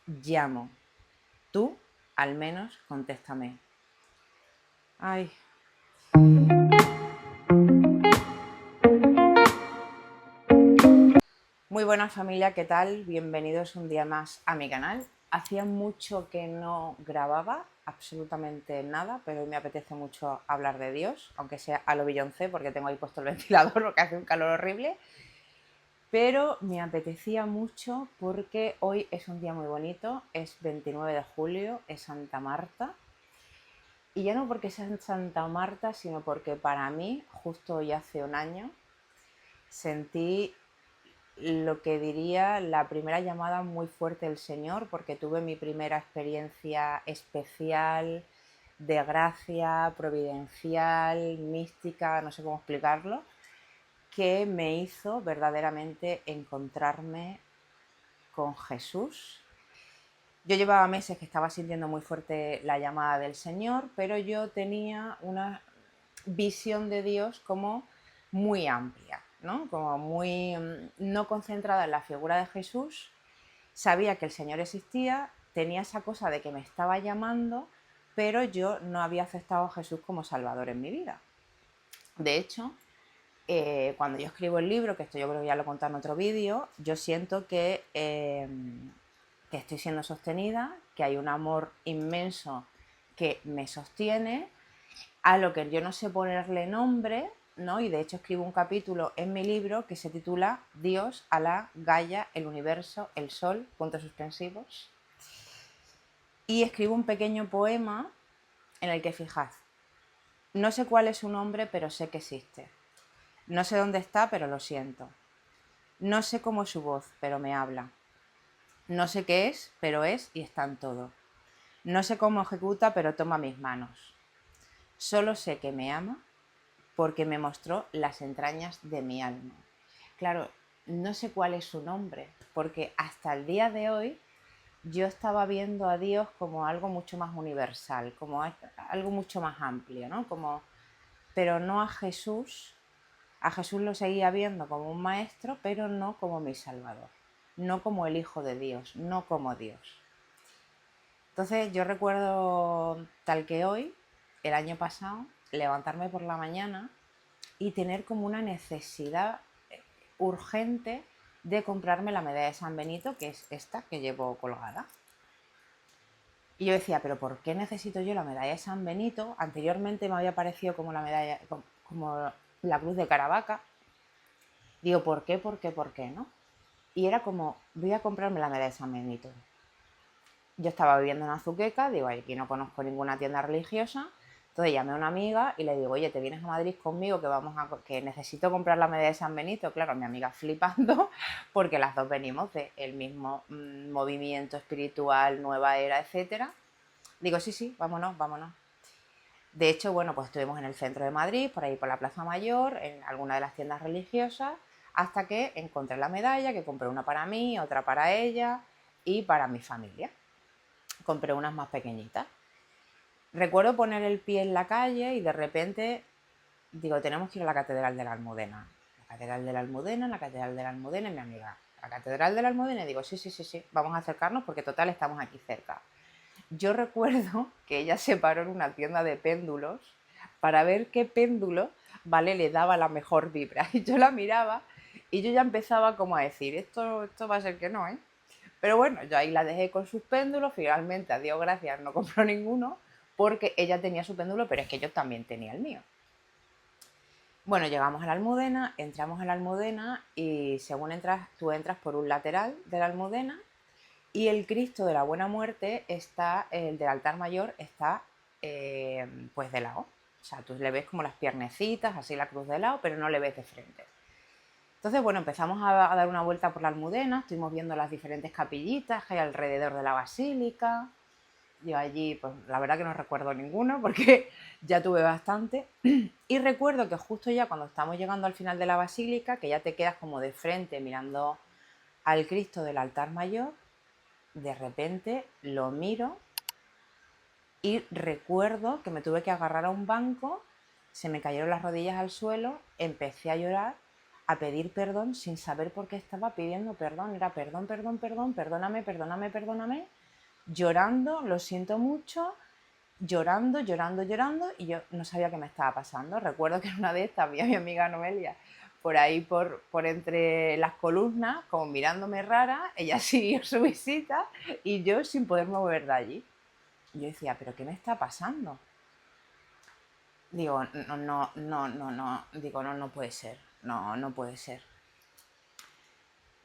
llamo. Tú, al menos, contéstame. Ay. Muy buenas familia, ¿qué tal? Bienvenidos un día más a mi canal. Hacía mucho que no grababa absolutamente nada, pero hoy me apetece mucho hablar de Dios, aunque sea a lo Beyoncé, porque tengo ahí puesto el ventilador porque hace un calor horrible. Pero me apetecía mucho porque hoy es un día muy bonito, es 29 de julio, es Santa Marta. Y ya no porque sea Santa Marta, sino porque para mí, justo hoy hace un año, sentí lo que diría la primera llamada muy fuerte del Señor, porque tuve mi primera experiencia especial, de gracia, providencial, mística, no sé cómo explicarlo, que me hizo verdaderamente encontrarme con Jesús. Yo llevaba meses que estaba sintiendo muy fuerte la llamada del Señor, pero yo tenía una visión de Dios como muy amplia, ¿no? Como muy no concentrada en la figura de Jesús. Sabía que el Señor existía, tenía esa cosa de que me estaba llamando, pero yo no había aceptado a Jesús como Salvador en mi vida. De hecho, cuando yo escribo el libro, que esto yo creo que ya lo he contado en otro vídeo, yo siento que estoy siendo sostenida, que hay un amor inmenso que me sostiene, a lo que yo no sé ponerle nombre, ¿no? Y de hecho escribo un capítulo en mi libro que se titula Dios, Alá, Gaia, el universo, el sol, puntos suspensivos. Y escribo un pequeño poema en el que fijad, no sé cuál es su nombre, pero sé que existe. No sé dónde está, pero lo siento. No sé cómo es su voz, pero me habla. No sé qué es, pero es y está en todo. No sé cómo ejecuta, pero toma mis manos. Solo sé que me ama porque me mostró las entrañas de mi alma. Claro, no sé cuál es su nombre, porque hasta el día de hoy yo estaba viendo a Dios como algo mucho más universal, como algo mucho más amplio, ¿no? Pero no a Jesús. A Jesús lo seguía viendo como un maestro, pero no como mi Salvador, no como el Hijo de Dios, no como Dios. Entonces yo recuerdo tal que hoy, el año pasado, levantarme por la mañana y tener como una necesidad urgente de comprarme la medalla de San Benito, que es esta que llevo colgada. Y yo decía, pero ¿por qué necesito yo la medalla de San Benito? Anteriormente me había parecido como la medalla, como la cruz de Caravaca. Digo, ¿por qué? ¿Por qué? ¿Por qué? ¿No? Y era como, voy a comprarme la medalla de San Benito. Yo estaba viviendo en Azuqueca, digo, aquí no conozco ninguna tienda religiosa. Entonces llamé a una amiga y le digo, oye, ¿te vienes a Madrid conmigo que necesito comprar la medalla de San Benito? Claro, mi amiga flipando porque las dos venimos del mismo movimiento espiritual, nueva era, etcétera. Digo, sí, sí, vámonos, vámonos. De hecho, bueno, pues estuvimos en el centro de Madrid, por ahí por la Plaza Mayor, en alguna de las tiendas religiosas, hasta que encontré la medalla, que compré una para mí, otra para ella y para mi familia. Compré unas más pequeñitas. Recuerdo poner el pie en la calle y de repente digo, tenemos que ir a la Catedral de la Almudena. La Catedral de la Almudena, la Catedral de la Almudena, y mi amiga, la Catedral de la Almudena, y digo, sí, sí, sí, sí, vamos a acercarnos porque total estamos aquí cerca. Yo recuerdo que ella se paró en una tienda de péndulos para ver qué péndulo, ¿vale?, le daba la mejor vibra. Y yo la miraba y yo ya empezaba como a decir, esto va a ser que no, ¿eh? Pero bueno, yo ahí la dejé con sus péndulos, finalmente, a Dios gracias, no compró ninguno, porque ella tenía su péndulo, pero es que yo también tenía el mío. Bueno, llegamos a la Almudena, entramos a la Almudena y según entras, tú entras por un lateral de la Almudena y el Cristo de la Buena Muerte está, el del altar mayor está pues de lado. O sea, tú le ves como las piernecitas, así la cruz de lado, pero no le ves de frente. Entonces, bueno, empezamos a dar una vuelta por la Almudena, estuvimos viendo las diferentes capillitas que hay alrededor de la basílica. Yo allí, pues la verdad que no recuerdo ninguno porque ya tuve bastante. Y recuerdo que justo ya cuando estamos llegando al final de la basílica, que ya te quedas como de frente mirando al Cristo del altar mayor, de repente lo miro y recuerdo que me tuve que agarrar a un banco, se me cayeron las rodillas al suelo, empecé a llorar a pedir perdón sin saber por qué estaba pidiendo perdón. Era perdón, perdón, perdón, perdóname, perdóname, perdóname, llorando, lo siento mucho, llorando, llorando, llorando, y yo no sabía qué me estaba pasando. Recuerdo que en una de estas vi a mi amiga Noelia por ahí, por entre las columnas, como mirándome rara. Ella siguió su visita y yo sin poder mover de allí. Y yo decía, ¿pero qué me está pasando? Digo, no, no, no, no, no, digo, no, no puede ser, no, no puede ser.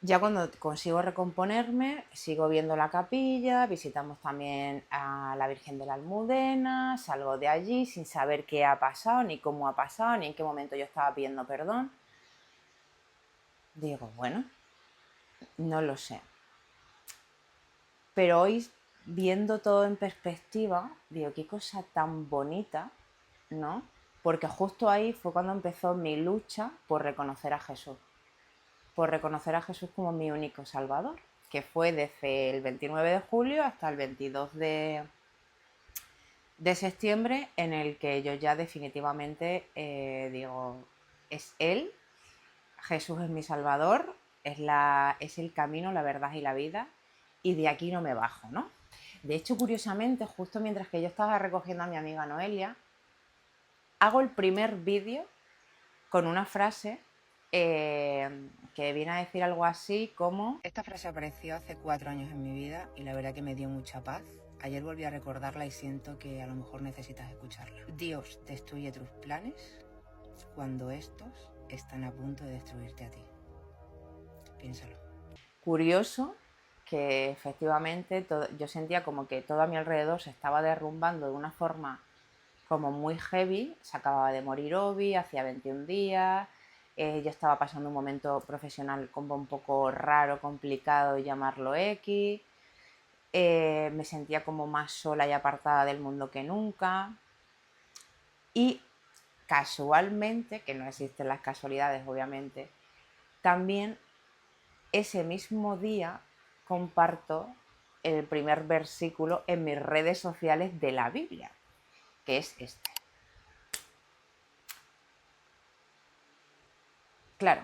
Ya cuando consigo recomponerme, sigo viendo la capilla, visitamos también a la Virgen de la Almudena, salgo de allí sin saber qué ha pasado, ni cómo ha pasado, ni en qué momento yo estaba pidiendo perdón. Digo, bueno, no lo sé. Pero hoy, viendo todo en perspectiva, digo, qué cosa tan bonita, ¿no? Porque justo ahí fue cuando empezó mi lucha por reconocer a Jesús. Por reconocer a Jesús como mi único Salvador, que fue desde el 29 de julio hasta el 22 de septiembre, en el que yo ya definitivamente digo, es Él, Jesús es mi Salvador, es el camino, la verdad y la vida, y de aquí no me bajo, ¿no? De hecho, curiosamente, justo mientras que yo estaba recogiendo a mi amiga Noelia, hago el primer vídeo con una frase que viene a decir algo así como: esta frase apareció hace 4 años en mi vida y la verdad que me dio mucha paz. Ayer volví a recordarla y siento que a lo mejor necesitas escucharla. Dios destruye tus planes cuando estos están a punto de destruirte a ti. Piénsalo. Curioso que efectivamente yo sentía como que todo a mi alrededor se estaba derrumbando de una forma como muy heavy. Se acababa de morir Obi, hacía 21 días, yo estaba pasando un momento profesional como un poco raro, complicado, llamarlo X, me sentía como más sola y apartada del mundo que nunca, y casualmente, que no existen las casualidades obviamente, también ese mismo día comparto el primer versículo en mis redes sociales de la Biblia, que es este. Claro,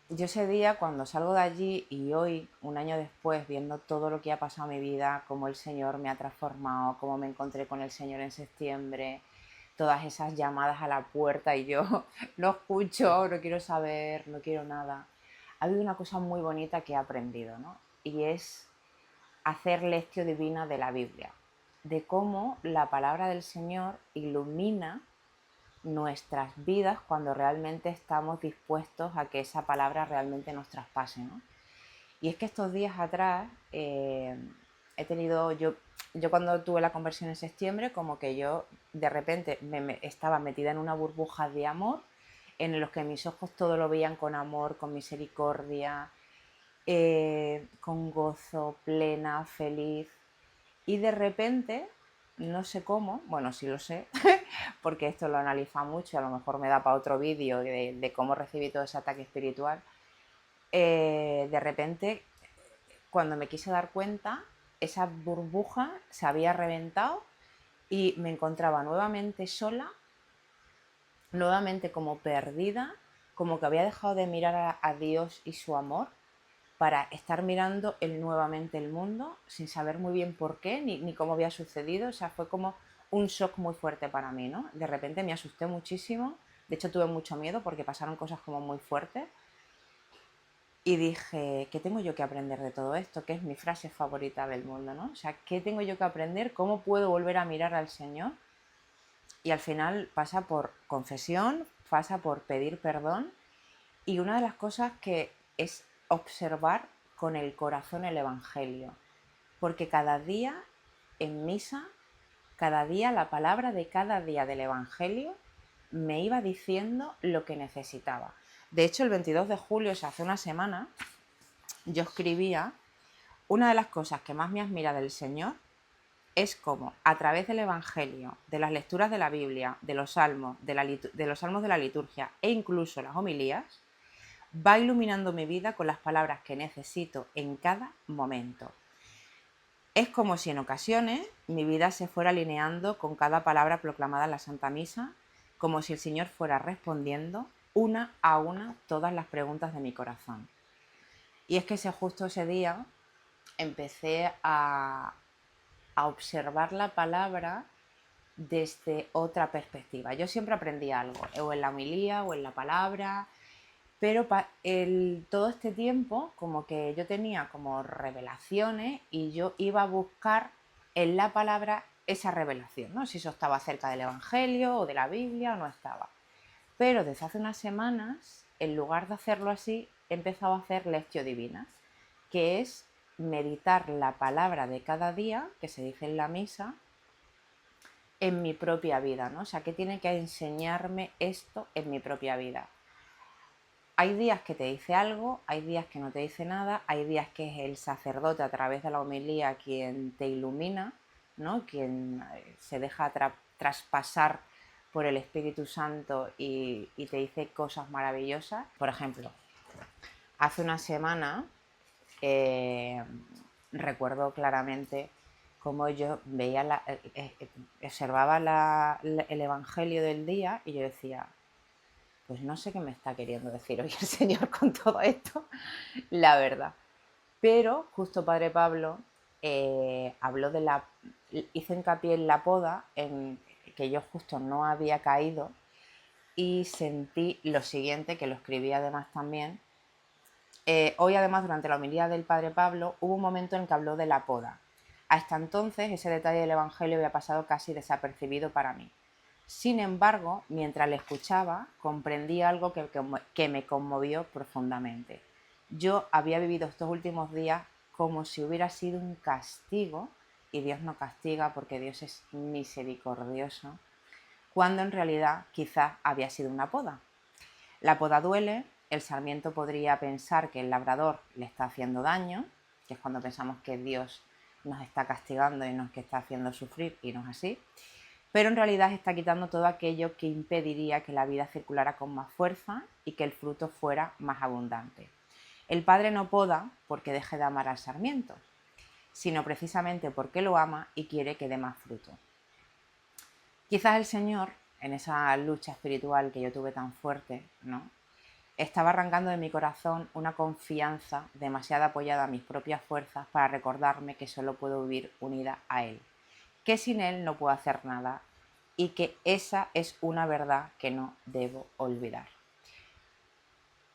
yo ese día, cuando salgo de allí, y hoy, un año después, viendo todo lo que ha pasado en mi vida, cómo el Señor me ha transformado, cómo me encontré con el Señor en septiembre, todas esas llamadas a la puerta y yo no escucho, no quiero saber, no quiero nada. Ha habido una cosa muy bonita que he aprendido, ¿no? Y es hacer lectio divina de la Biblia, de cómo la palabra del Señor ilumina nuestras vidas cuando realmente estamos dispuestos a que esa palabra realmente nos traspase, ¿no? Y es que estos días atrás he tenido, yo cuando tuve la conversión en septiembre, como que yo de repente me estaba metida en una burbuja de amor, en los que mis ojos todo lo veían con amor, con misericordia, con gozo, plena, feliz. Y de repente, no sé cómo, bueno, sí lo sé, porque esto lo analiza mucho, a lo mejor me da para otro vídeo de cómo recibí todo ese ataque espiritual. De repente, cuando me quise dar cuenta, esa burbuja se había reventado y me encontraba nuevamente sola, nuevamente como perdida, como que había dejado de mirar a Dios y su amor para estar mirando nuevamente el mundo sin saber muy bien por qué ni cómo había sucedido. O sea, fue como un shock muy fuerte para mí, ¿no? De repente me asusté muchísimo, de hecho tuve mucho miedo porque pasaron cosas como muy fuertes y dije, ¿qué tengo yo que aprender de todo esto? Que es mi frase favorita del mundo, ¿no? O sea, ¿qué tengo yo que aprender? ¿Cómo puedo volver a mirar al Señor? Y al final pasa por confesión, pasa por pedir perdón, y una de las cosas que es observar con el corazón el Evangelio, porque cada día en misa, cada día la palabra de cada día del Evangelio me iba diciendo lo que necesitaba. De hecho, el 22 de julio, o sea, hace una semana, yo escribía: una de las cosas que más me admira del Señor es cómo, a través del Evangelio, de las lecturas de la Biblia, de los salmos, de los salmos de la liturgia e incluso las homilías, va iluminando mi vida con las palabras que necesito en cada momento. Es como si en ocasiones mi vida se fuera alineando con cada palabra proclamada en la Santa Misa, como si el Señor fuera respondiendo una a una todas las preguntas de mi corazón. Y es que justo ese día empecé a observar la palabra desde otra perspectiva. Yo siempre aprendí algo, o en la homilía o en la palabra, pero todo este tiempo como que yo tenía como revelaciones y yo iba a buscar en la palabra esa revelación, ¿no? Si eso estaba cerca del Evangelio o de la Biblia o no estaba. Pero desde hace unas semanas, en lugar de hacerlo así, he empezado a hacer lectio divina, que es meditar la palabra de cada día que se dice en la misa en mi propia vida, ¿no? O sea, ¿qué tiene que enseñarme esto en mi propia vida? Hay días que te dice algo, hay días que no te dice nada, hay días que es el sacerdote a través de la homilía quien te ilumina, ¿no? Quien se deja traspasar por el Espíritu Santo y te dice cosas maravillosas. Por ejemplo, hace una semana recuerdo claramente cómo yo veía observaba el Evangelio del día y yo decía, pues no sé qué me está queriendo decir hoy el Señor con todo esto, la verdad. Pero justo Padre Pablo habló hizo hincapié en la poda, en que yo justo no había caído y sentí lo siguiente, que lo escribí además también. Hoy además durante la homilía del Padre Pablo hubo un momento en que habló de la poda. Hasta entonces ese detalle del Evangelio había pasado casi desapercibido para mí. Sin embargo, mientras le escuchaba, comprendí algo que me conmovió profundamente. Yo había vivido estos últimos días como si hubiera sido un castigo, y Dios no castiga porque Dios es misericordioso, cuando en realidad quizás había sido una poda. La poda duele, el sarmiento podría pensar que el labrador le está haciendo daño, que es cuando pensamos que Dios nos está castigando y nos está haciendo sufrir, y no es así. Pero en realidad está quitando todo aquello que impediría que la vida circulara con más fuerza y que el fruto fuera más abundante. El Padre no poda porque deje de amar al sarmiento, sino precisamente porque lo ama y quiere que dé más fruto. Quizás el Señor, en esa lucha espiritual que yo tuve tan fuerte, ¿no?, estaba arrancando de mi corazón una confianza demasiado apoyada a mis propias fuerzas para recordarme que solo puedo vivir unida a Él, que sin Él no puedo hacer nada y que esa es una verdad que no debo olvidar.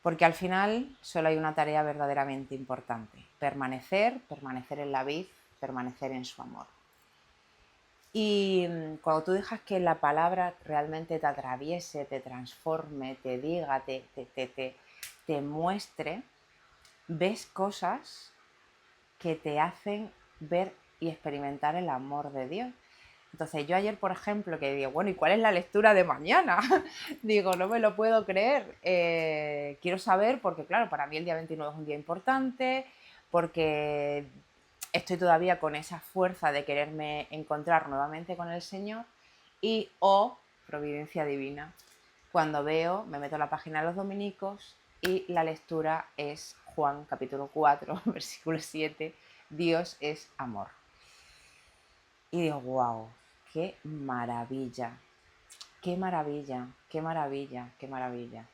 Porque al final solo hay una tarea verdaderamente importante: permanecer en la vid, permanecer en su amor. Y cuando tú dejas que la palabra realmente te atraviese, te transforme, te diga, te muestre, ves cosas que te hacen ver y experimentar el amor de Dios. Entonces yo ayer, por ejemplo, que digo, bueno, ¿y cuál es la lectura de mañana? Digo, no me lo puedo creer. Quiero saber porque, claro, para mí el día 29 es un día importante, porque estoy todavía con esa fuerza de quererme encontrar nuevamente con el Señor y, providencia divina, cuando me meto a la página de los dominicos y la lectura es Juan capítulo 4, versículo 7, Dios es amor. Y digo, wow, qué maravilla, qué maravilla, qué maravilla, qué maravilla.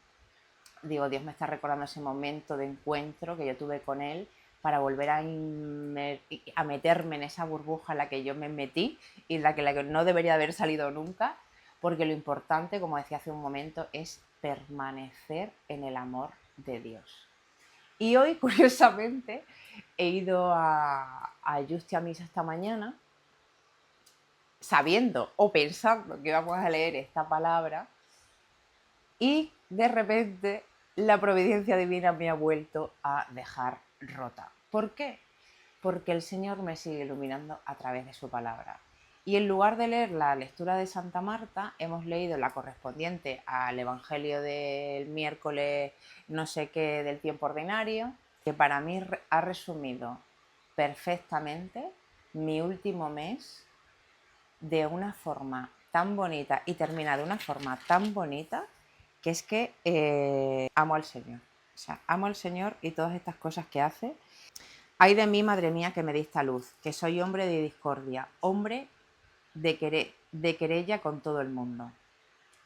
Digo, Dios me está recordando ese momento de encuentro que yo tuve con Él para volver a meterme en esa burbuja en la que yo me metí y en la que no debería haber salido nunca, porque lo importante, como decía hace un momento, es permanecer en el amor de Dios. Y hoy, curiosamente, he ido a Justi a misa esta mañana, sabiendo o pensando que íbamos a leer esta palabra, y de repente la providencia divina me ha vuelto a dejar rota. ¿Por qué? Porque el Señor me sigue iluminando a través de su palabra. Y en lugar de leer la lectura de Santa Marta, hemos leído la correspondiente al Evangelio del miércoles no sé qué del tiempo ordinario, que para mí ha resumido perfectamente mi último mes de una forma tan bonita y termina de una forma tan bonita que es que amo al Señor. O sea, amo al Señor y todas estas cosas que hace. Ay de mí, madre mía, que me dista luz, que soy hombre de discordia, hombre de querella con todo el mundo.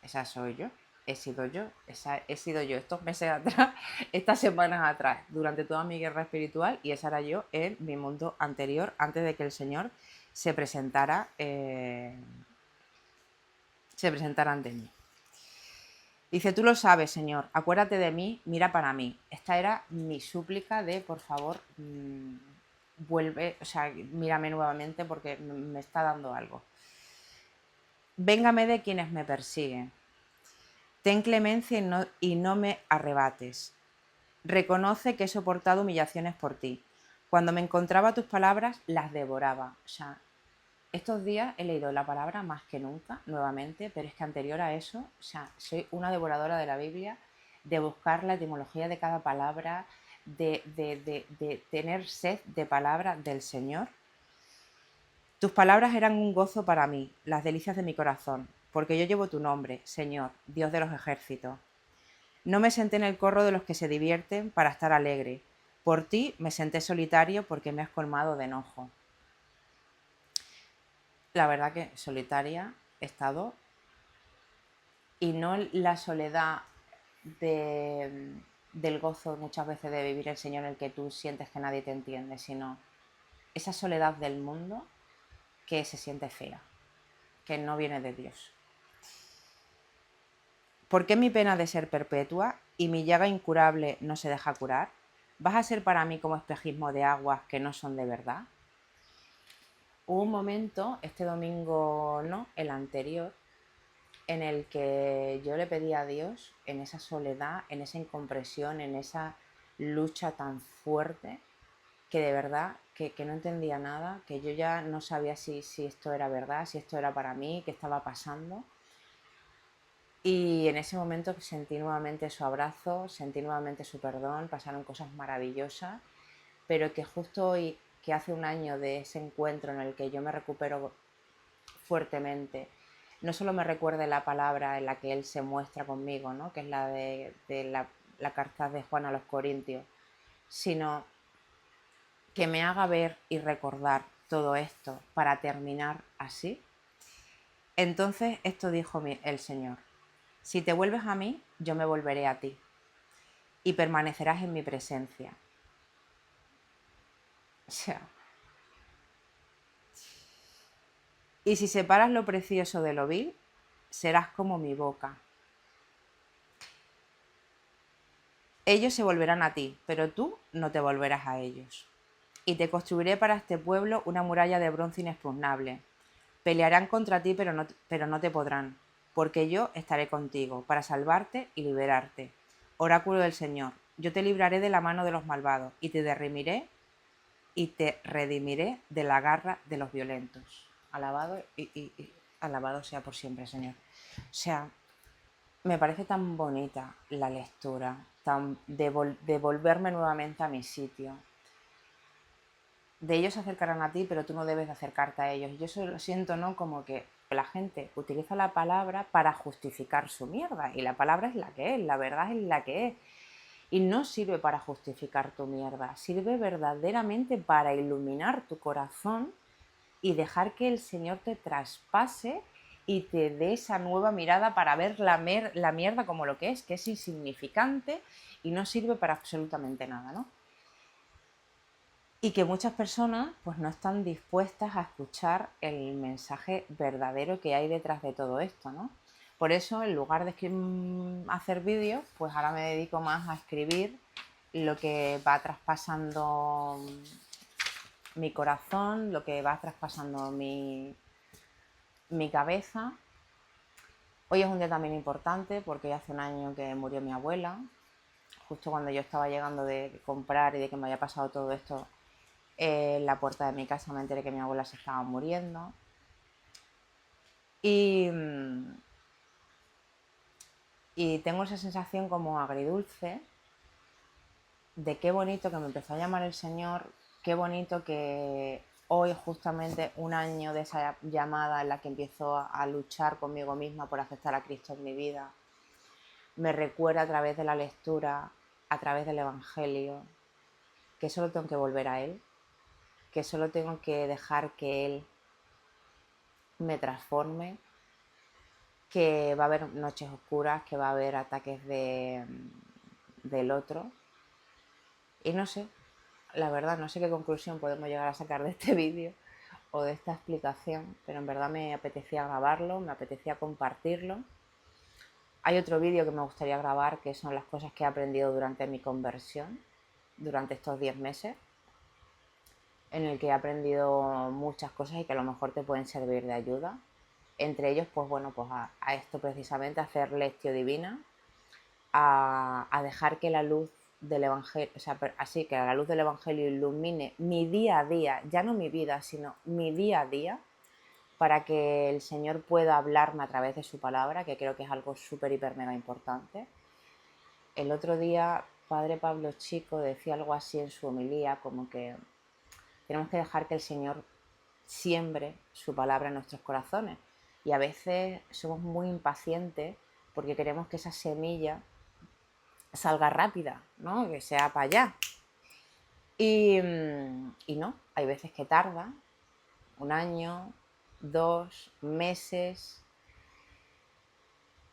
Esa soy yo. he sido yo, he sido yo estos meses atrás, estas semanas atrás, durante toda mi guerra espiritual, y esa era yo en mi mundo anterior, antes de que el Señor se presentara ante mí. Dice, tú lo sabes, Señor, acuérdate de mí, mira para mí. Esta era mi súplica de, por favor, vuelve, o sea, mírame nuevamente porque me está dando algo. Véngame de quienes me persiguen. Ten clemencia y no me arrebates. Reconoce que he soportado humillaciones por ti. Cuando me encontraba tus palabras, las devoraba. O sea, estos días he leído la palabra más que nunca, nuevamente, pero es que anterior a eso, o sea, soy una devoradora de la Biblia, de buscar la etimología de cada palabra, de tener sed de palabra del Señor. Tus palabras eran un gozo para mí, las delicias de mi corazón, porque yo llevo tu nombre, Señor, Dios de los ejércitos. No me senté en el corro de los que se divierten para estar alegre. Por ti me senté solitario porque me has colmado de enojo. La verdad que solitaria he estado, y no la soledad del gozo muchas veces de vivir el Señor en el que tú sientes que nadie te entiende, sino esa soledad del mundo que se siente fea, que no viene de Dios. ¿Por qué mi pena de ser perpetua y mi llaga incurable no se deja curar? ¿Vas a ser para mí como espejismo de aguas que no son de verdad? Hubo un momento, este domingo no, el anterior, en el que yo le pedí a Dios, en esa soledad, en esa incompresión, en esa lucha tan fuerte, que de verdad que no entendía nada, que yo ya no sabía si esto era verdad, si esto era para mí, qué estaba pasando. Y en ese momento sentí nuevamente su abrazo, sentí nuevamente su perdón, pasaron cosas maravillosas, pero que justo hoy, que hace un año de ese encuentro en el que yo me recupero fuertemente, no solo me recuerde la palabra en la que él se muestra conmigo, ¿no? Que es la de la carta de Juan a los Corintios, sino que me haga ver y recordar todo esto para terminar así. Entonces esto dijo el Señor: si te vuelves a mí, yo me volveré a ti y permanecerás en mi presencia. O sea, y si separas lo precioso de lo vil, serás como mi boca. Ellos se volverán a ti, pero tú no te volverás a ellos. Y te construiré para este pueblo una muralla de bronce inexpugnable. Pelearán contra ti, pero no te podrán, porque yo estaré contigo para salvarte y liberarte. Oráculo del Señor, yo te libraré de la mano de los malvados y te redimiré de la garra de los violentos. Alabado y alabado sea por siempre, Señor. O sea, me parece tan bonita la lectura, de volverme nuevamente a mi sitio. De ellos se acercarán a ti, pero tú no debes de acercarte a ellos. Yo eso lo siento, ¿no? Como que la gente utiliza la palabra para justificar su mierda. Y la palabra es la que es, la verdad es la que es. Y no sirve para justificar tu mierda, sirve verdaderamente para iluminar tu corazón y dejar que el Señor te traspase y te dé esa nueva mirada para ver la mierda como lo que es insignificante y no sirve para absolutamente nada, ¿no? Y que muchas personas pues no están dispuestas a escuchar el mensaje verdadero que hay detrás de todo esto, ¿no? Por eso, en lugar de hacer vídeos, pues ahora me dedico más a escribir lo que va traspasando mi corazón, lo que va traspasando mi cabeza. Hoy es un día también importante porque hace un año que murió mi abuela. Justo cuando yo estaba llegando de comprar y de que me había pasado todo esto, en la puerta de mi casa me enteré que mi abuela se estaba muriendo. Y tengo esa sensación como agridulce de qué bonito que me empezó a llamar el Señor, qué bonito que hoy, justamente un año de esa llamada en la que empiezo a luchar conmigo misma por aceptar a Cristo en mi vida, me recuerda a través de la lectura, a través del Evangelio, que solo tengo que volver a Él, que solo tengo que dejar que Él me transforme, que va a haber noches oscuras, que va a haber ataques del otro. Y no sé, la verdad, no sé qué conclusión podemos llegar a sacar de este vídeo o de esta explicación, pero en verdad me apetecía grabarlo, me apetecía compartirlo. Hay otro vídeo que me gustaría grabar, que son las cosas que he aprendido durante mi conversión, durante estos 10 meses, en el que he aprendido muchas cosas y que a lo mejor te pueden servir de ayuda. Entre ellos, pues bueno, pues a esto precisamente, a hacer lectio divina, a dejar que la luz del Evangelio, o sea, así que la luz del Evangelio ilumine mi día a día, ya no mi vida, sino mi día a día, para que el Señor pueda hablarme a través de su palabra, que creo que es algo súper, hiper, mega importante. El otro día, Padre Pablo Chico decía algo así en su homilía, como que tenemos que dejar que el Señor siembre su palabra en nuestros corazones. Y a veces somos muy impacientes porque queremos que esa semilla salga rápida, ¿no? Que sea para allá. Y no, hay veces que tarda 1 año, 2 meses.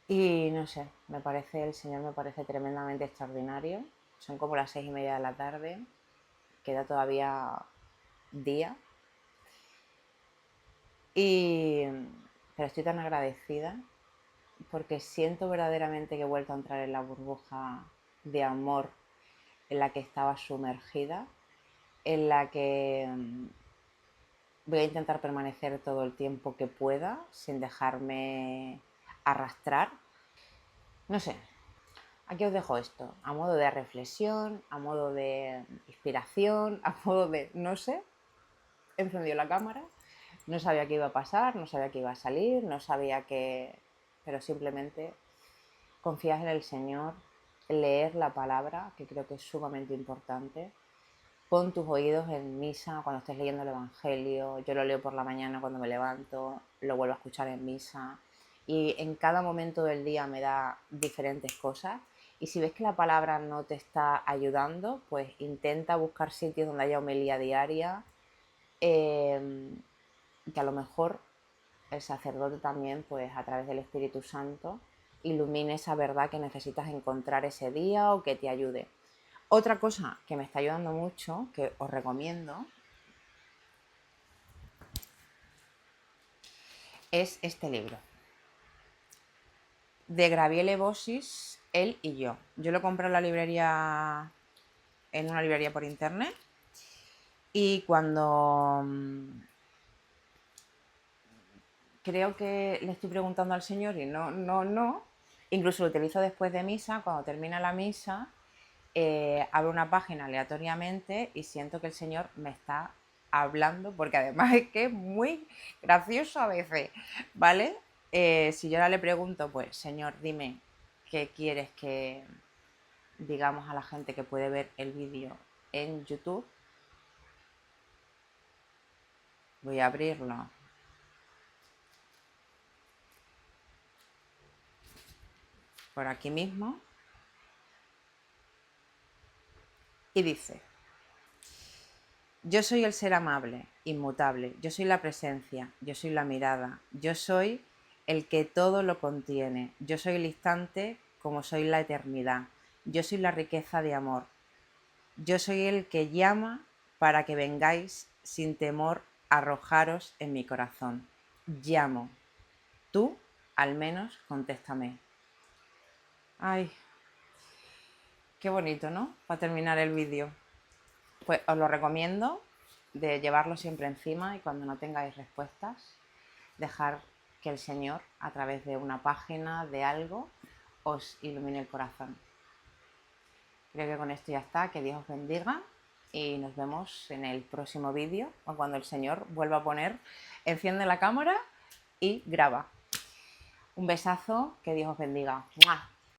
Y no sé, el Señor me parece tremendamente extraordinario. Son como las 6:30 de la tarde, queda todavía día. Pero estoy tan agradecida porque siento verdaderamente que he vuelto a entrar en la burbuja de amor en la que estaba sumergida, en la que voy a intentar permanecer todo el tiempo que pueda sin dejarme arrastrar. No sé, aquí os dejo esto, a modo de reflexión, a modo de inspiración, a modo de, no sé, encendió la cámara, no sabía qué iba a pasar, no sabía qué iba a salir, no sabía qué, pero simplemente confías en el Señor, leer la palabra, que creo que es sumamente importante. Pon tus oídos en misa cuando estés leyendo el Evangelio. Yo lo leo por la mañana cuando me levanto, lo vuelvo a escuchar en misa. Y en cada momento del día me da diferentes cosas. Y si ves que la palabra no te está ayudando, pues intenta buscar sitios donde haya homilía diaria. Que a lo mejor el sacerdote también, pues a través del Espíritu Santo, ilumine esa verdad que necesitas encontrar ese día o que te ayude. Otra cosa que me está ayudando mucho, que os recomiendo, es este libro, de Graviele Bossis, Él y yo. Yo lo compré en una librería por internet, y cuando creo que le estoy preguntando al Señor y no, incluso lo utilizo después de misa, cuando termina la misa, abro una página aleatoriamente y siento que el Señor me está hablando, porque además es que es muy gracioso a veces, ¿vale? Si yo ahora le pregunto, pues Señor, dime qué quieres que digamos a la gente que puede ver el vídeo en YouTube. Voy a abrirlo. Por aquí mismo. Y dice: yo soy el ser amable, inmutable, yo soy la presencia, yo soy la mirada, yo soy el que todo lo contiene, yo soy el instante como soy la eternidad, yo soy la riqueza de amor, yo soy el que llama para que vengáis sin temor a arrojaros en mi corazón. Llamo, tú al menos contéstame. Ay, qué bonito, ¿no? Para terminar el vídeo. Pues os lo recomiendo, de llevarlo siempre encima, y cuando no tengáis respuestas, dejar que el Señor, a través de una página, de algo, os ilumine el corazón. Creo que con esto ya está, que Dios os bendiga y nos vemos en el próximo vídeo, o cuando el Señor vuelva a poner, enciende la cámara y graba. Un besazo, que Dios os bendiga. ¡Mua!